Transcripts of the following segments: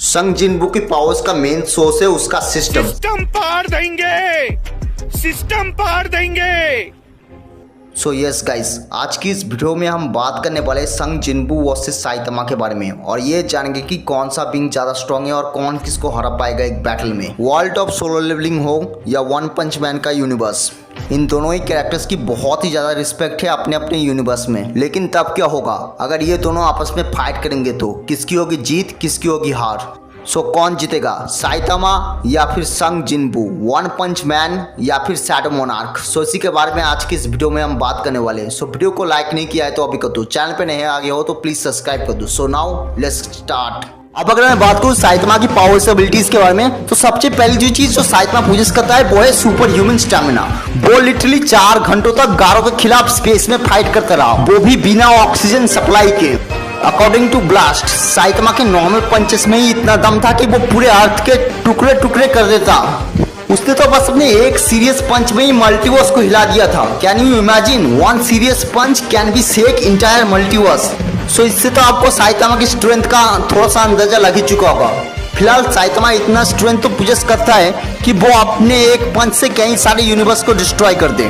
संग जिनबू की पावर्स का मेन सोर्स है उसका सिस्टम। सिस्टम पार देंगे। सो यस गाइस, आज की इस वीडियो में हम बात करने वाले संग जिनबू वर्सेस साइतामा के बारे में और ये जानेंगे कि कौन सा बिंग ज्यादा स्ट्रांग है और कौन किसको हरा पाएगा एक बैटल में। वर्ल्ड ऑफ सोलो लेवलिंग हो या वन पंच मैन का यूनिवर्स, इन दोनों ही कैरेक्टर्स की बहुत ही ज्यादा रिस्पेक्ट है अपने अपने यूनिवर्स में। लेकिन तब क्या होगा अगर ये दोनों आपस में फाइट करेंगे तो किसकी होगी जीत, किसकी होगी हार। सो कौन जीतेगा, साइतामा या फिर संग जिनबू, वन पंच मैन या फिर शैडो मोनार्क। सो इसी के बारे में आज की इस वीडियो में हम बात करने वाले हैं। सो वीडियो को लाइक नहीं किया है तो अभी कर दो, चैनल पे नए आ गए हो तो प्लीज सब्सक्राइब कर दो। So now let's start. अब अगर मैं बात करूं साइतामा की पावर्स एबिलिटीज के बारे में तो सबसे पहली जो चीज जो साइतामा पोजेस करता है वो है सुपर ह्यूमन स्टैमिना। वो लिटरली 4 घंटों तक गारों के खिलाफ स्पेस में फाइट करता रहा, वो भी बिना ऑक्सीजन सप्लाई के। अकॉर्डिंग टू ब्लास्ट, साइतामा के नॉर्मल पंचेस में ही इतना दम था कि वो पूरे अर्थ के टुकड़े टुकड़े कर देता। उसने तो बस अपने एक सीरियस पंच में ही मल्टीवर्स को हिला दिया था। Can you imagine, one serious punch can be shake entire multiverse. So इससे तो आपको साइतामा की स्ट्रेंथ का थोड़ा सा अंदाजा लग ही चुका होगा। फिलहाल साइतामा इतना स्ट्रेंथ तो पोजेस करता है कि वो अपने एक पंच से कई सारे यूनिवर्स को डिस्ट्रॉय कर दे।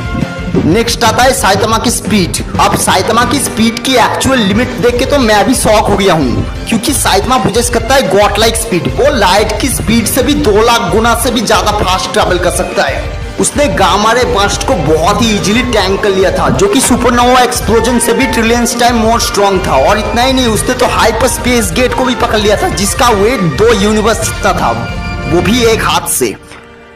नेक्स्ट आता है साइतामा की स्पीड। अब साइतामा की स्पीड की एक्चुअल लिमिट देख के तो मैं भी शॉक हो गया हूँ, क्योंकि साइतामा पोजेस करता है गॉड लाइक स्पीड। वो लाइट की स्पीड से भी 2 लाख गुना से भी ज्यादा फास्ट ट्रैवल कर सकता है। उसने गामा रे बर्स्ट को बहुत ही इजीली टैंक कर लिया था, जो कि सुपरनोवा एक्सप्लोजन से भी ट्रिलियंस टाइम मोर स्ट्रॉन्ग था। और इतना ही नहीं, उसने तो हाइपर स्पेस गेट को भी पकड़ लिया था, जिसका वेट 2 यूनिवर्स जितना था, वो भी एक हाथ से।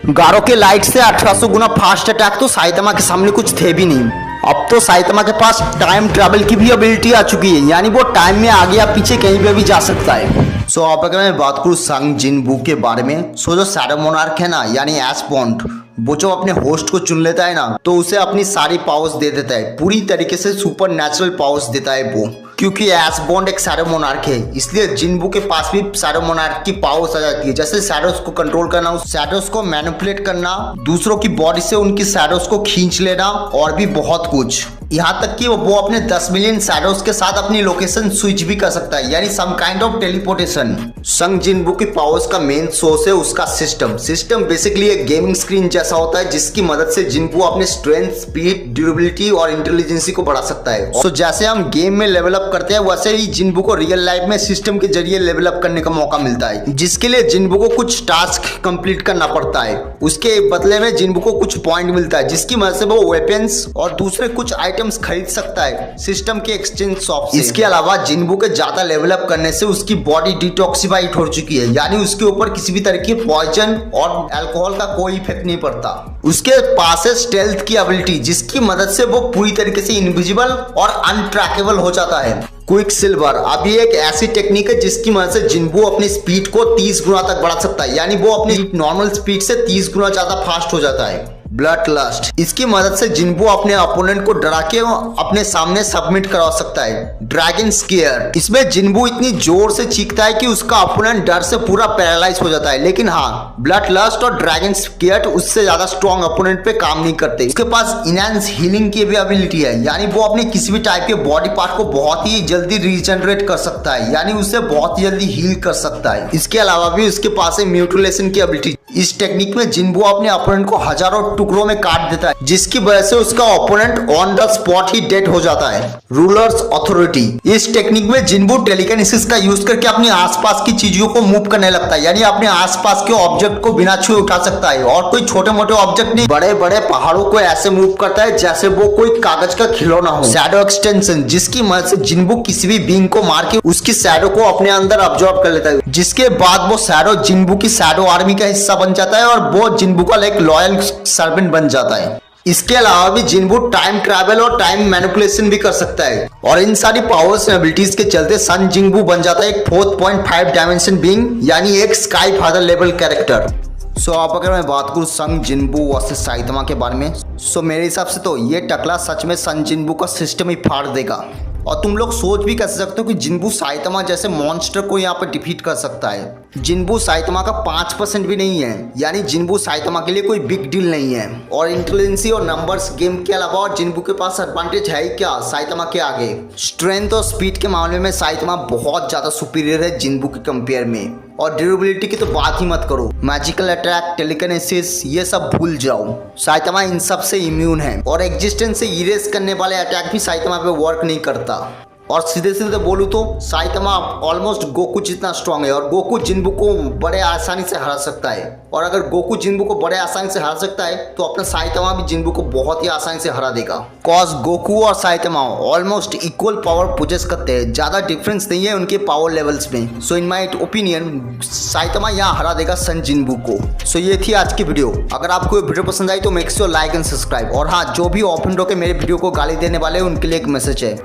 गारो के लाइट से 1800 गुना फास्ट अटैक तो साइतामा के सामने कुछ थे भी नहीं। अब तो साइतामा के पास टाइम ट्रैवल की भी एबिलिटी आ चुकी है, यानी वो टाइम में आगे या पीछे कहीं पे भी जा सकता है। सो अब अगर मैं बात करूँ संग जिनबू के बारे में, सो जो शैडो मोनार्क है ना, यानी एश बॉन्ड, वो जो अपने होस्ट को चुन लेता है ना तो उसे अपनी सारी पावर्स दे देता है, पूरी तरीके से सुपर नेचुरल पावर्स देता है वो। क्योंकि एश बॉन्ड एक शैडो मोनार्क है, इसलिए जिनबू के पास भी शैडो मोनार्क की पावर्स आ जाती है, जैसे शैडोज को कंट्रोल करना, उस शैडोज को मैनिपुलेट करना, दूसरों की बॉडी से उनकी शैडोज को खींच लेना और भी बहुत कुछ। यहाँ तक कि वो अपने 10 मिलियन शैडोज के साथ अपनी लोकेशन स्विच भी कर सकता है, यानी सम काइंड ऑफ टेलीपोर्टेशन। संग जिनबू की पावर्स का मेन सोर्स है उसका सिस्टम। सिस्टम बेसिकली एक गेमिंग स्क्रीन जैसा होता है, जिसकी मदद से जिनबू अपने स्ट्रेंथ, स्पीड, ड्यूरेबिलिटी और इंटेलिजेंसी को बढ़ा सकता है। सो जैसे हम गेम में लेवल अप करते हैं, वैसे ही जिनबू को रियल लाइफ में सिस्टम के जरिए लेवल अप करने का मौका मिलता है, जिसके लिए जिनबू को कुछ टास्क कंप्लीट करना पड़ता है। उसके बदले में जिनबू को कुछ पॉइंट मिलता है, जिसकी मदद से वो वेपन्स और दूसरे कुछ आइटम्स खरीद सकता है सिस्टम के एक्सचेंज शॉप से। इसके अलावा जिनबू के ज्यादा लेवल अप करने से उसकी बॉडी डिटॉक्सिफाइड हो चुकी है, यानी उसके ऊपर किसी भी तरह की पॉइजन और अल्कोहल का कोई इफेक्ट नहीं पड़ता। उसके पास है स्टेल्थ की एबिलिटी, जिसकी मदद से वो पूरी तरीके से इनविजिबल और अनट्रैकेबल हो जाता है। क्विक सिल्वर, अब ये एक ऐसी टेक्निक है जिसकी मदद से जिनबू अपनी स्पीड को 30 गुना तक बढ़ा सकता है, यानी वो अपनी नॉर्मल स्पीड से 30 गुना ज्यादा फास्ट हो जाता है। ब्लड लस्ट, इसकी मदद से जिनबू अपने अपोनेंट को डरा के अपने सामने सबमिट करवा सकता है। ड्रैगन स्केयर, इसमें जिनबू इतनी जोर से चीखता है कि उसका अपोनेंट डर से पूरा पैरालाइज हो जाता है। लेकिन हाँ, ब्लड लस्ट और ड्रैगन स्केयर उससे ज्यादा स्ट्रॉन्ग अपोनेंट पे काम नहीं करते। उसके पास इनहैंस हीलिंग की भी एबिलिटी है, यानी वो अपने किसी भी टाइप के बॉडी पार्ट को बहुत ही जल्दी रीजनरेट कर सकता है, यानी उसे बहुत ही जल्दी हील कर सकता है। इसके अलावा भी उसके पास है म्यूटिलेशन की एबिलिटी। इस टेक्निक में जिनबू अपने अपोनेंट को हजारों टुकड़ों में काट देता है, जिसकी वजह से उसका opponent on the spot he dead हो जाता है। रूलर्स अथॉरिटी, इस टेक्निक में जिनबू टेलीकिनेसिस का यूज करके अपने आसपास की चीजों को मूव करने लगता है, यानी अपने आसपास के ऑब्जेक्ट को बिना छुए उठा सकता है। और कोई छोटे मोटे ऑब्जेक्ट नहीं, बड़े बड़े पहाड़ों को ऐसे मूव करता है जैसे वो कोई कागज का खिलौना हो। शैडो एक्सटेंशन, जिसकी मदद से जिनबू किसी भी बीइंग को मार के उसकी शैडो को अपने अंदर अब्सॉर्ब कर लेता है, जिसके बाद वो शैडो जिनबू की शैडो आर्मी का हिस्सा बन जाता है और वो जिनबू का एक लॉयल सर्वेंट बन जाता है। इसके अलावा भी जिनबू टाइम ट्रैवल और टाइम मैनिपुलेशन भी कर सकता है। और इन सारी पावर्स एंड एबिलिटीज के चलते सन जिनबू बन जाता है एक 4.5 डायमेंशन बीइंग, यानी एक स्काई फादर लेवल कैरेक्टर। सो अब अगर मैं बात करूँ संग जिनबू वर्सेस साइतामा के बारे में, सो मेरे हिसाब से तो ये टकला सच में सन जिनबू का सिस्टम ही फाड़ देगा। और तुम लोग सोच भी कर सकते हो कि जिनबू साइतामा जैसे मॉन्स्टर को यहाँ पर डिफीट कर सकता है। जिनबू साइतामा का 5% भी नहीं है, यानी जिनबू साइतामा के लिए कोई बिग डील नहीं है। और इंटेलिजेंसी और नंबर्स गेम के अलावा और जिनबू के पास एडवांटेज है ही क्या साइतामा के आगे। स्ट्रेंथ और स्पीड के मामले में साइतामा बहुत ज्यादा सुपीरियर है जिनबू के कंपेयर में। और ड्यूरेबिलिटी की तो बात ही मत करो। मैजिकल अटैक, टेलीकिनेसिस ये सब भूल जाओ, साइतामा इन सब से इम्यून है और एग्जिस्टेंस से इरेज करने वाले अटैक भी साइतामा पे वर्क नहीं करता। और सीधे सीधे बोलूँ तो साइतामा ऑलमोस्ट गोकू जितना स्ट्रांग है और गोकू जिन्बू को बड़े आसानी से हरा सकता है। और अगर गोकू जिन्बू को बड़े आसानी से हरा सकता है तो अपना साइतामा भी जिन्बू को बहुत ही आसानी से हरा देगा। कॉज गोकू और Saitama almost equal power possess करते हैं, ज़्यादा डिफरेंस नहीं है उनके पावर लेवल्स में। सो इन माई ओपिनियन साइतामा यहाँ हरा देगा सन जिन्बू को। सो ये थी आज की वीडियो। अगर आपको ये वीडियो पसंद आई तो make sure like and subscribe. और हाँ, जो भी ऑफेंड होकर मेरे वीडियो को गाली देने वाले हैं उनके लिए एक मैसेज है,